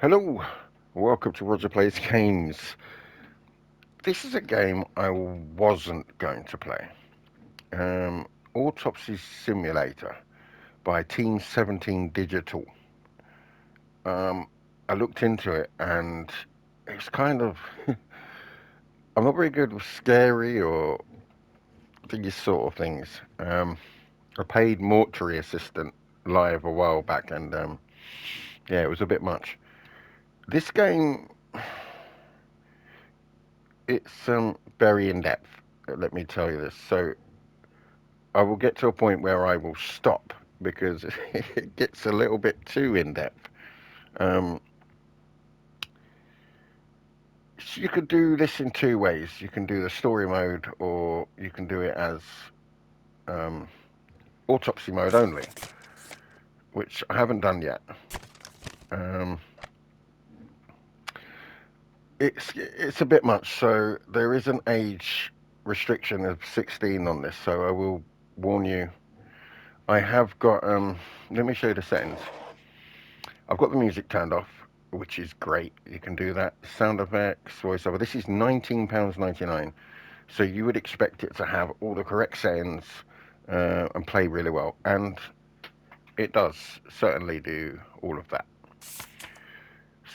Hello, welcome to Roger Plays Games. This is a game I wasn't going to play. Um, Autopsy Simulator by Team 17 Digital. Um, I looked into it and it's kind of. I'm not very good with scary or these sort of things. I paid mortuary assistant live a while back and yeah, it was a bit much. This game, it's very in depth. Let me tell you this. So I will get to a point where I will stop because it gets a little bit too in depth. Um, so you could do this in two ways. You can do the story mode, or you can do it as um, autopsy mode only, which I haven't done yet. Um, it's a bit much, so there is an age restriction of 16 on this. So I will warn you. I have got. Let me show you the settings. I've got the music turned off, which is great. You can do that. Sound effects, voiceover. This is £19.99. So you would expect it to have all the correct settings and play really well. And it does certainly do all of that.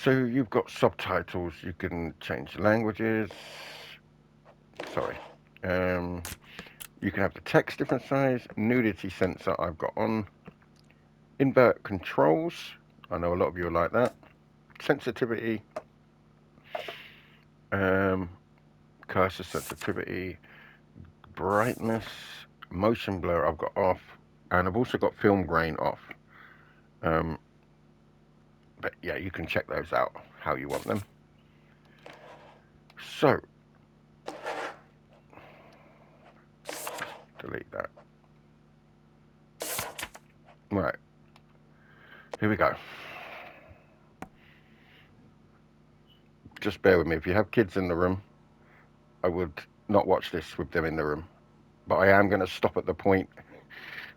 So you've got subtitles. You can change languages. Sorry. Um, you can have the text different size. Nudity sensor I've got on. Invert controls. I know a lot of you are like that. Sensitivity. Um, Cursor sensitivity, brightness, motion blur I've got off, and I've also got film grain off. Um, but yeah, you can check those out how you want them. So, delete that. Right, here we go. Just bear with me. If you have kids in the room, I would not watch this with them in the room. But I am going to stop at the point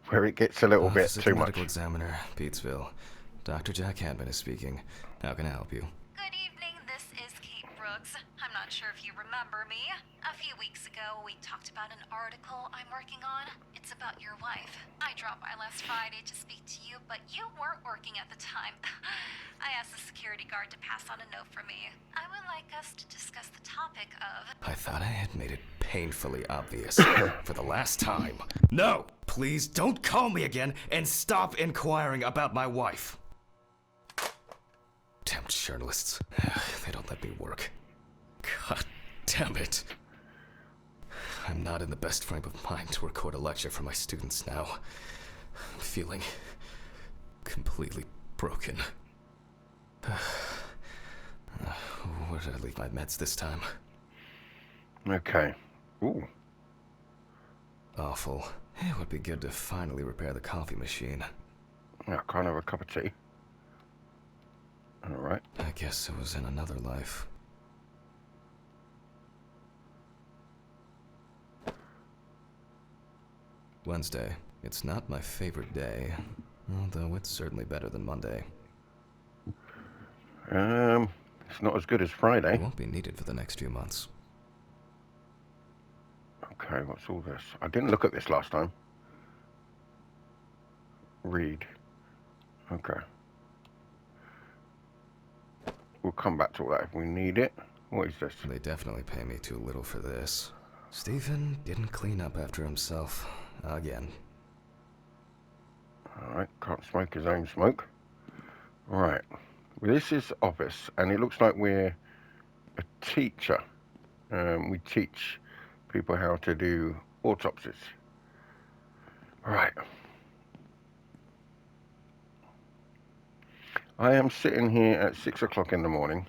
where it gets a little bit too much. Medical examiner, Petesville. Dr. Jack Hadman is speaking. How can I help you? Good evening, this is Kate Brooks. I'm not sure if you remember me. A few weeks ago, we talked about an article I'm working on. It's about your wife. I dropped by last Friday to speak to you, but you weren't working at the time. I asked the security guard to pass on a note for me. I would like us to discuss the topic of... I thought I had made it painfully obvious for the last time. No! Please don't call me again and stop inquiring about my wife. Damn journalists. They don't let me work. God damn it. I'm not in the best frame of mind to record a lecture for my students now. I'm feeling completely broken. Where did I leave my meds this time? Okay. Ooh. Awful. It would be good to finally repair the coffee machine. I can't have a cup of tea. All right. I guess it was in another life. Wednesday. It's not my favorite day, although it's certainly better than Monday. It's not as good as Friday. It won't be needed for the next few months. Okay, what's all this? I didn't look at this last time. Read. Okay. We'll come back to all that if we need it. What is this? They definitely pay me too little for this. Stephen didn't clean up after himself. Again. Alright, can't smoke his own smoke. Right. Well, this is office, and it looks like we're a teacher. We teach people how to do autopsies. Right. I am sitting here at 6 o'clock in the morning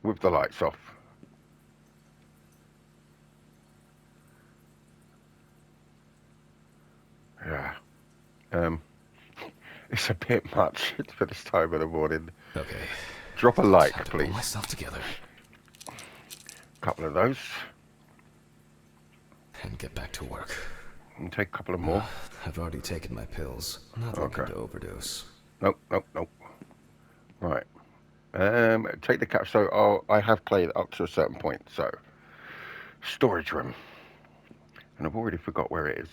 with the lights off. Yeah. It's a bit much for this time of the morning. Okay. Drop a like, Have to please. pull myself together. Couple of those. And get back to work. And take a couple of more. I've already taken my pills. Not looking to overdose. Nope, nope, nope. Right. Take the cap. So I have played up to a certain point. So storage room, and I've already forgot where it is.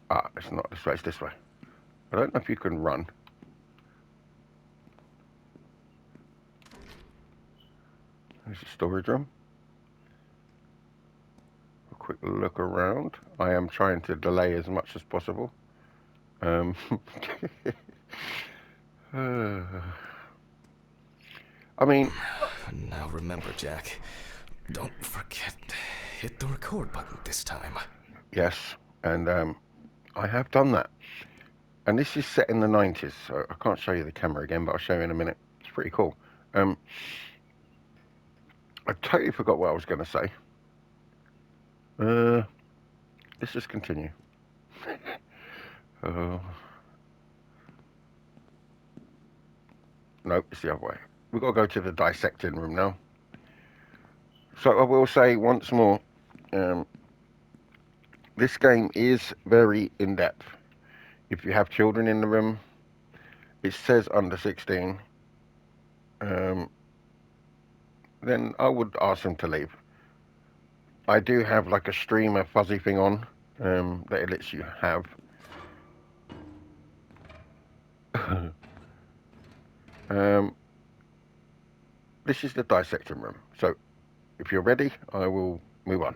Ah, it's not this way. It's this way. I don't know if you can run. There's the storage room. A quick look around. I am trying to delay as much as possible. Um, I mean, Now remember, Jack, don't forget, hit the record button this time. yes, and I have done that. And this is set in the 90s, so I can't show you the camera again, but I'll show you in a minute. It's pretty cool. I totally forgot what I was going to say. Let's just continue. Uh, no, it's the other way. We've got to go to the dissecting room now. So I will say once more, this game is very in-depth. If you have children in the room, it says under 16, um, then I would ask them to leave. I do have like a streamer fuzzy thing on that it lets you have. um, this is the dissecting room. So if you're ready, I will move on.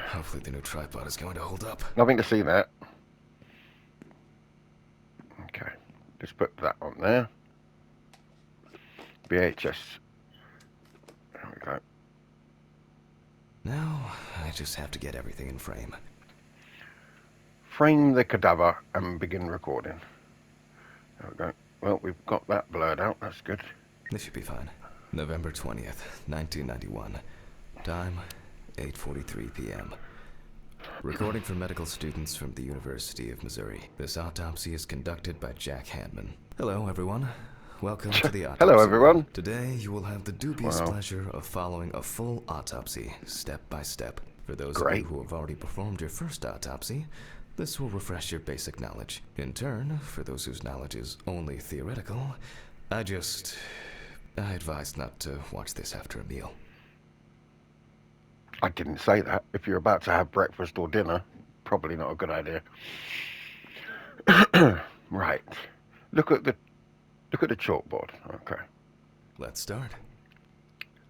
Hopefully the new tripod is going to hold up. Nothing to see there. Okay, just put that on there. VHS. There we go. Now, I just have to get everything in frame. Frame the cadaver and begin recording. There we go. Well, we've got that blurred out. That's good. This should be fine. November 20th, 1991. Time, 8:43 p.m. Recording for medical students from the University of Missouri. This autopsy is conducted by Jack Hanman. Hello, everyone. Welcome to the autopsy. Hello, everyone. Today, you will have the dubious pleasure of following a full autopsy, step by step. For those of you who have already performed your first autopsy, this will refresh your basic knowledge. In turn, for those whose knowledge is only theoretical, I advise not to watch this after a meal. I didn't say that. If you're about to have breakfast or dinner, probably not a good idea. Right. Look at the chalkboard. Okay. Let's start.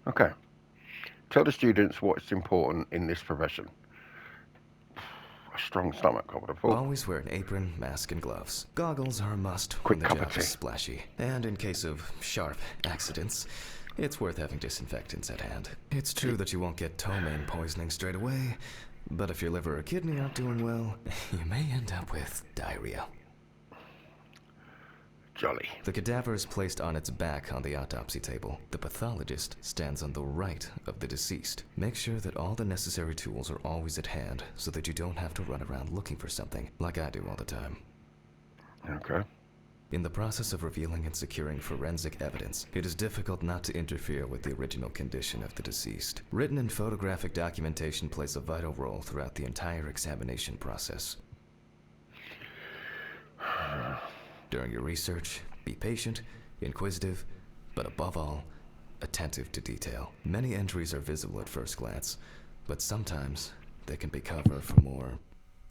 Okay. Tell the students what's important in this profession. A strong stomach, I would have thought. Always wear an apron, mask, and gloves. Goggles are a must Quick when the cup of job is tea. splashy. And in case of sharp accidents, it's worth having disinfectants at hand. It's true that you won't get ptomaine poisoning straight away, but if your liver or kidney aren't doing well, you may end up with diarrhea. Jolly. The cadaver is placed on its back on the autopsy table. The pathologist stands on the right of the deceased. Make sure that all the necessary tools are always at hand so that you don't have to run around looking for something, like I do all the time. Okay. In the process of revealing and securing forensic evidence, it is difficult not to interfere with the original condition of the deceased. Written and photographic documentation plays a vital role throughout the entire examination process. During your research, be patient, inquisitive, but above all, attentive to detail. Many entries are visible at first glance, but sometimes they can be cover for more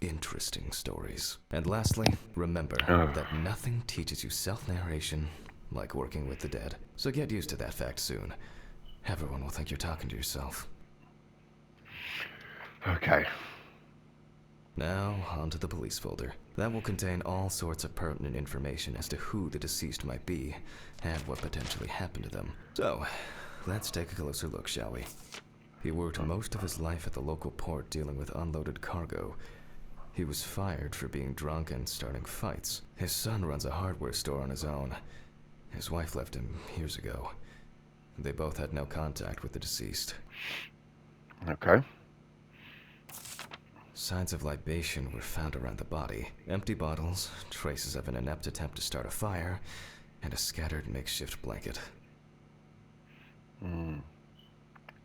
interesting stories. And lastly, remember that nothing teaches you self-narration like working with the dead. So get used to that fact soon. Everyone will think you're talking to yourself. Okay. Now, onto the police folder. That will contain all sorts of pertinent information as to who the deceased might be and what potentially happened to them. So, let's take a closer look, shall we? He worked most of his life at the local port dealing with unloaded cargo. He was fired for being drunk and starting fights. His son runs a hardware store on his own. His wife left him years ago. They both had no contact with the deceased. Okay. Signs of libation were found around the body. Empty bottles, traces of an inept attempt to start a fire, and a scattered makeshift blanket.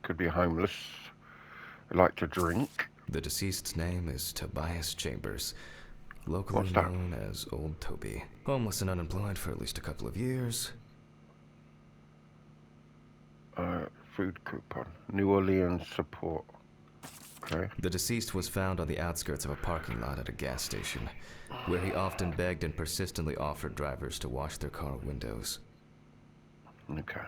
Could be homeless. Like to drink. The deceased's name is Tobias Chambers. locally What's that? known as Old Toby. Homeless and unemployed for at least a couple of years. Food coupon. New Orleans support. Okay. The deceased was found on the outskirts of a parking lot at a gas station, where he often begged and persistently offered drivers to wash their car windows. Okay.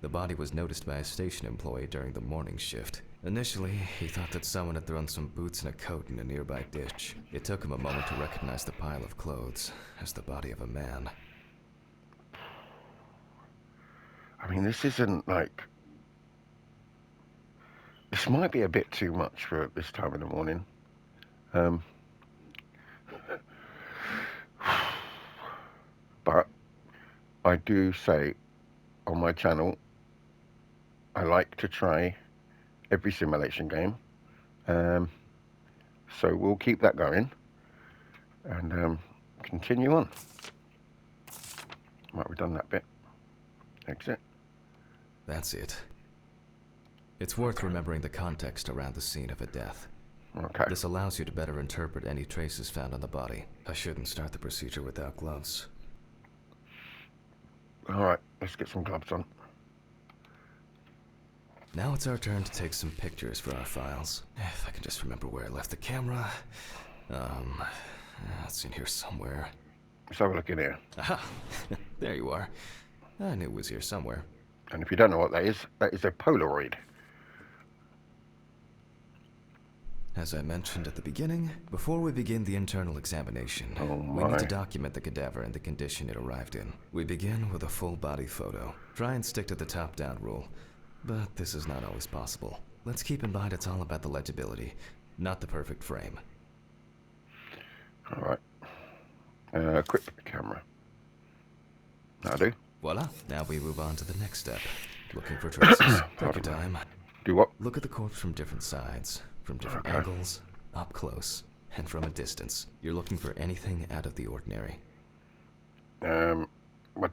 The body was noticed by a station employee during the morning shift. Initially, he thought that someone had thrown some boots and a coat in a nearby ditch. It took him a moment to recognize the pile of clothes as the body of a man. I mean, this isn't like... This might be a bit too much for this time in the morning. But I do say on my channel, I like to try every simulation game. So we'll keep that going and continue on. Right, we've done that bit. Exit. That's it. It's worth remembering the context around the scene of a death. Okay. This allows you to better interpret any traces found on the body. I shouldn't start the procedure without gloves. All right, let's get some gloves on. Now it's our turn to take some pictures for our files. If I can just remember where I left the camera. It's in here somewhere. Let's have a look in here. Aha! There you are. I knew it was here somewhere. And if you don't know what that is a Polaroid. As I mentioned at the beginning, before we begin the internal examination, we need to document the cadaver and the condition it arrived in. We begin with a full body photo. Try and stick to the top-down rule, but this is not always possible. Let's keep in mind it's all about the legibility, not the perfect frame. All right. Quick camera. That'll do. Voila. Now we move on to the next step. Looking for traces. Take your time. Do what? Look at the corpse from different sides, from different angles, up close, and from a distance. You're looking for anything out of the ordinary. I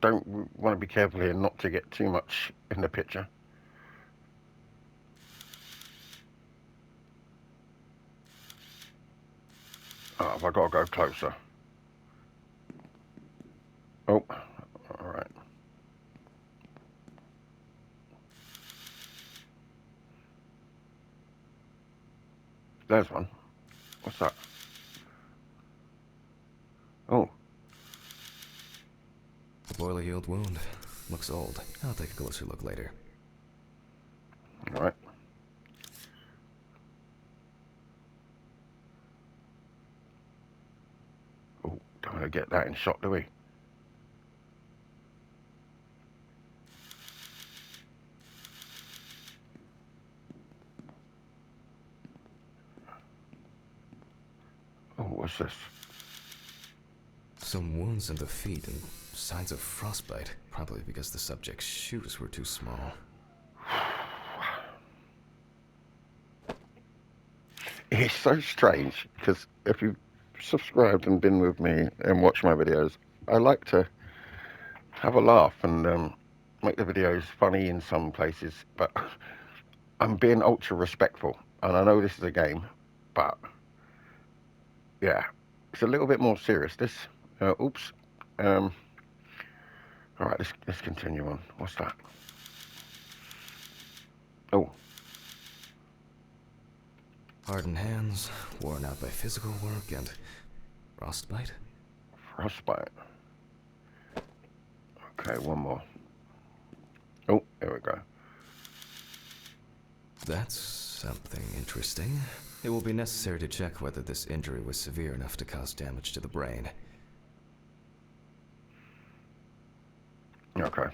don't want to be careful here not to get too much in the picture. Oh, have I got to go closer? Oh, all right. There's one. What's that? Oh. The boiler healed wound. Looks old. I'll take a closer look later. All right. Oh, don't want to get that in shot, do we? Oh, what's this? Some wounds in the feet and signs of frostbite, probably because the subject's shoes were too small. It's so strange because if you've subscribed and been with me and watched my videos, I like to have a laugh and make the videos funny in some places, but I'm being ultra respectful, and I know this is a game, but yeah, it's a little bit more serious. This, oops. All right, let's continue on. What's that? Oh, Hardened hands, worn out by physical work, and frostbite? frostbite. Okay, one more. Oh, there we go. That's something interesting. It will be necessary to check whether this injury was severe enough to cause damage to the brain. Okay.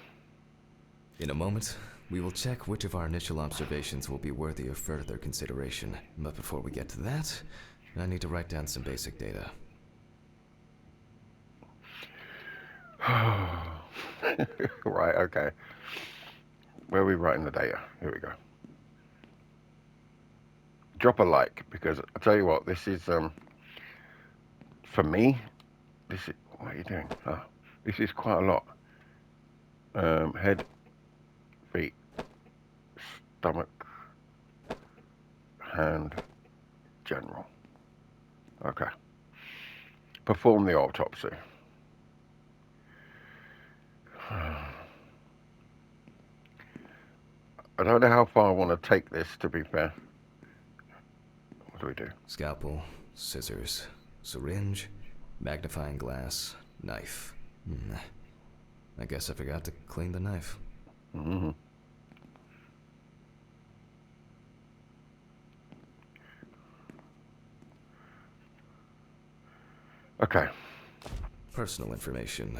In a moment, we will check which of our initial observations will be worthy of further consideration. But before we get to that, I need to write down some basic data. Right, okay. Where are we writing the data? Here we go. Drop a like, because I tell you what, this is for me, this is, what are you doing? Oh, this is quite a lot. Head, feet, stomach, hand, general. Okay. Perform the autopsy. I don't know how far I want to take this, to be fair. What do we do? Scalpel, scissors, syringe, magnifying glass, knife. I guess I forgot to clean the knife. Mm-hmm. Okay. Personal information.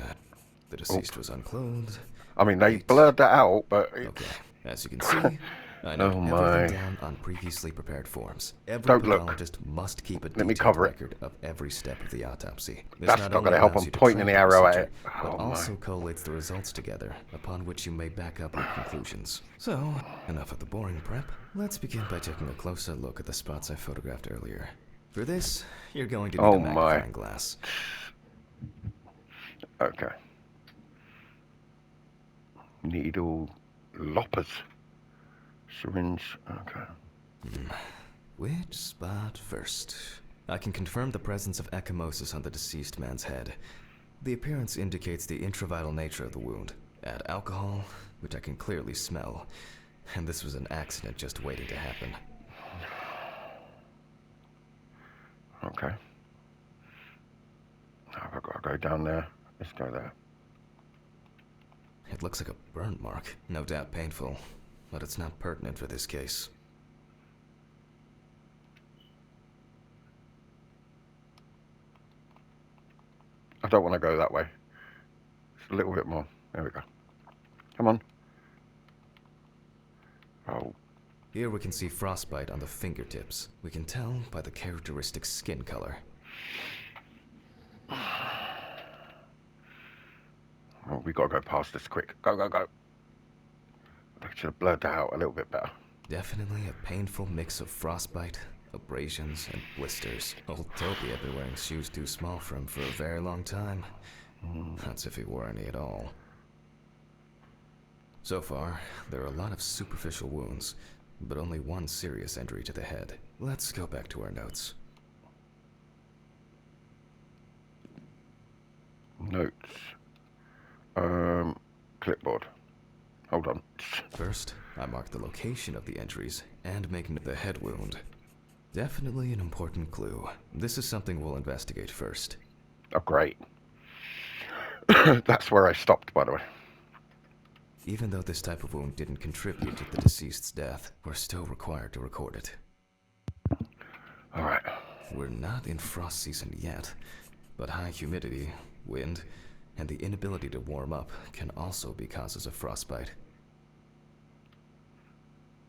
The deceased was unclothed. I mean, they Weight. blurred that out, but it's... Okay. As you can see, I note Oh my. everything down on previously prepared forms. Every Don't look. pathologist must keep a Let me detailed cover it. record of every step of the autopsy. This That's not not only going to help. allows I'm you to pointing track the arrow at procedure, it. but Oh also my. collates the results together, upon which you may back up your conclusions. So, enough of the boring prep. Let's begin by taking a closer look at the spots I photographed earlier. For this, you're going to need Oh a my. magnifying glass. Okay. Needle loppers. Syringe. Okay. Which spot first? I can confirm the presence of ecchymosis on the deceased man's head. The appearance indicates the intravital nature of the wound. Add alcohol, which I can clearly smell, and this was an accident just waiting to happen. Okay. I've got to go down there. Let's go there. It looks like a burn mark, no doubt painful, but it's not pertinent for this case. I don't want to go that way. Just a little bit more. There we go. Come on. Oh. Here we can see frostbite on the fingertips. We can tell by the characteristic skin color. Oh, we got to go past this quick. Go, go, go. I should have blurred that out a little bit better. Definitely a painful mix of frostbite, abrasions, and blisters. Old Toby had been wearing shoes too small for him for a very long time. That's if he wore any at all. So far, there are a lot of superficial wounds, but only one serious injury to the head. Let's go back to our notes. Notes. Clipboard. Hold on. First, I mark the location of the injuries and make the head wound. Definitely an important clue. This is something we'll investigate first. Oh, great. That's where I stopped, by the way. Even though this type of wound didn't contribute to the deceased's death, we're still required to record it. All right. We're not in frost season yet, but high humidity, wind, and the inability to warm up can also be causes of frostbite.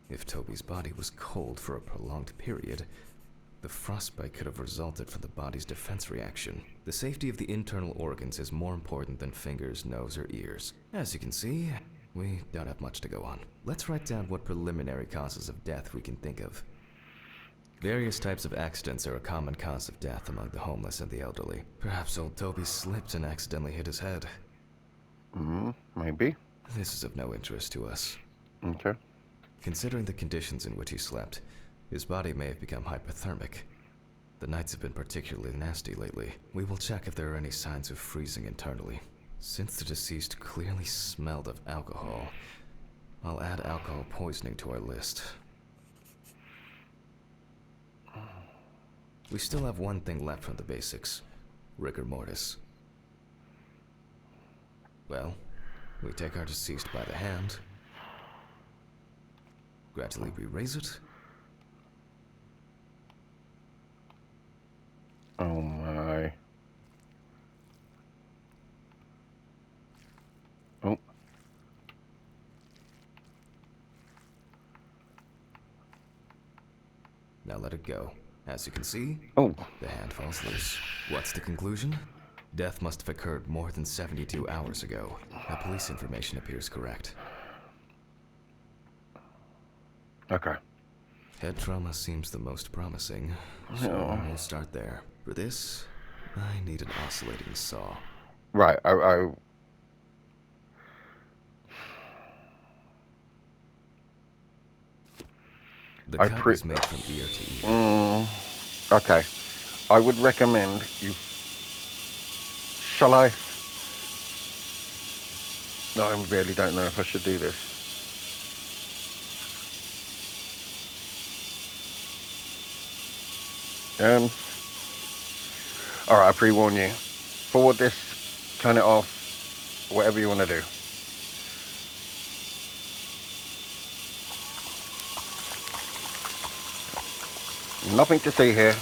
If Toby's body was cold for a prolonged period, the frostbite could have resulted from the body's defense reaction. The safety of the internal organs is more important than fingers, nose, or ears. As you can see, we don't have much to go on. Let's write down what preliminary causes of death we can think of. Various types of accidents are a common cause of death among the homeless and the elderly. Perhaps old Toby slipped and accidentally hit his head. Maybe. This is of no interest to us. Okay. Considering the conditions in which he slept, his body may have become hypothermic. The nights have been particularly nasty lately. We will check if there are any signs of freezing internally. Since the deceased clearly smelled of alcohol, I'll add alcohol poisoning to our list. We still have one thing left from the basics: rigor mortis. Well, we take our deceased by the hand. Gradually we raise it. Oh my. Oh. Now let it go. As you can see, Oh. the hand falls loose. What's the conclusion? Death must have occurred more than 72 hours ago. Our police information appears correct. Okay. Head trauma seems the most promising, so Oh. we'll start there. For this, I need an oscillating saw. Right. The I cut pre- is made from ear to ear. Okay. I would recommend you Shall I? No, I really don't know if I should do this. All right, I pre-warn you. Forward this, turn it off, whatever you want to do. Nothing to see here.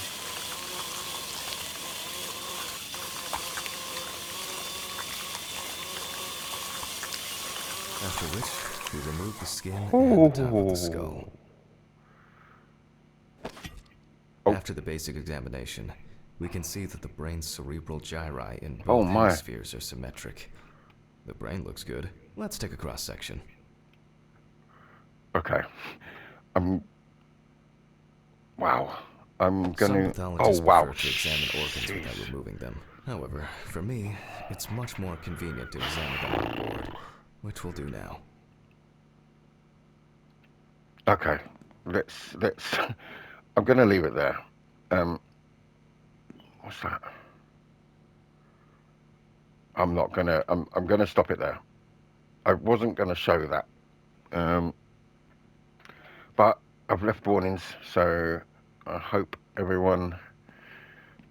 After which, we remove the skin and the top of the skull. Ooh. Oh. After the basic examination, we can see that the brain's cerebral gyri in Oh both my. hemispheres are symmetric. The brain looks good. Let's take a cross-section. Okay. Wow. I'm Some gonna. Oh pathologists wow. prefer to examine organs Jeez. without removing them. However, for me, it's much more convenient to examine them on board, which we'll do now. Okay. Let's. I'm gonna leave it there. What's that? I'm not gonna. I'm gonna stop it there. I wasn't gonna show that. But I've left warnings, so I hope everyone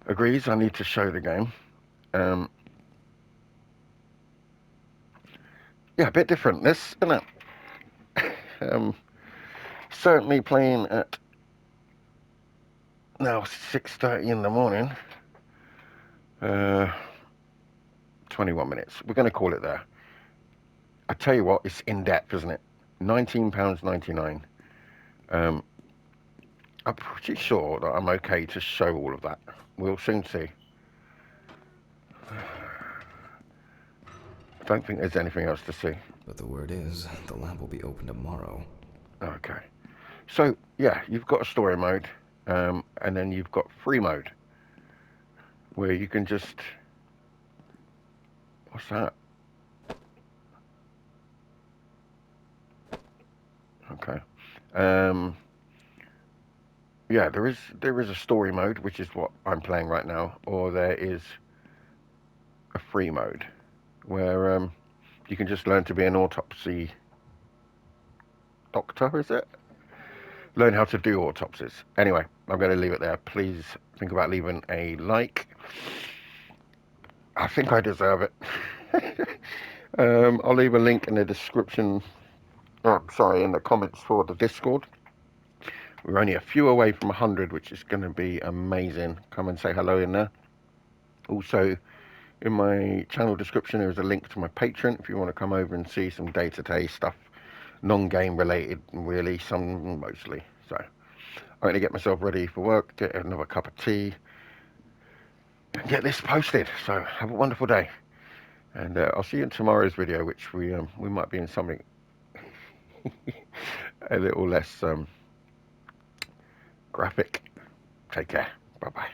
agrees. I need to show the game. Yeah, a bit different. This, isn't it? Certainly playing at now 6:30 in the morning. 21 minutes. We're going to call it there. I tell you what, it's in depth, isn't it? £19.99. I'm pretty sure that I'm okay to show all of that. We'll soon see. I don't think there's anything else to see. But the word is, the lab will be open tomorrow. Okay. So, yeah, you've got a story mode, and then you've got free mode, where you can just... What's that? Okay. Yeah, there is a story mode, which is what I'm playing right now, or there is a free mode, where you can just learn to be an autopsy doctor, is it? Learn how to do autopsies. Anyway, I'm going to leave it there. Please think about leaving a like. I think I deserve it. I'll leave a link in the description. Oh, sorry, in the comments for the Discord. We're only a few away from 100, which is going to be amazing. Come and say hello in there. Also, in my channel description, there is a link to my Patreon if you want to come over and see some day-to-day stuff, non-game related, really, some mostly. So, I'm going to get myself ready for work, get another cup of tea, and get this posted. So, have a wonderful day. And I'll see you in tomorrow's video, which we might be in something a little less graphic. Take care. Bye-bye.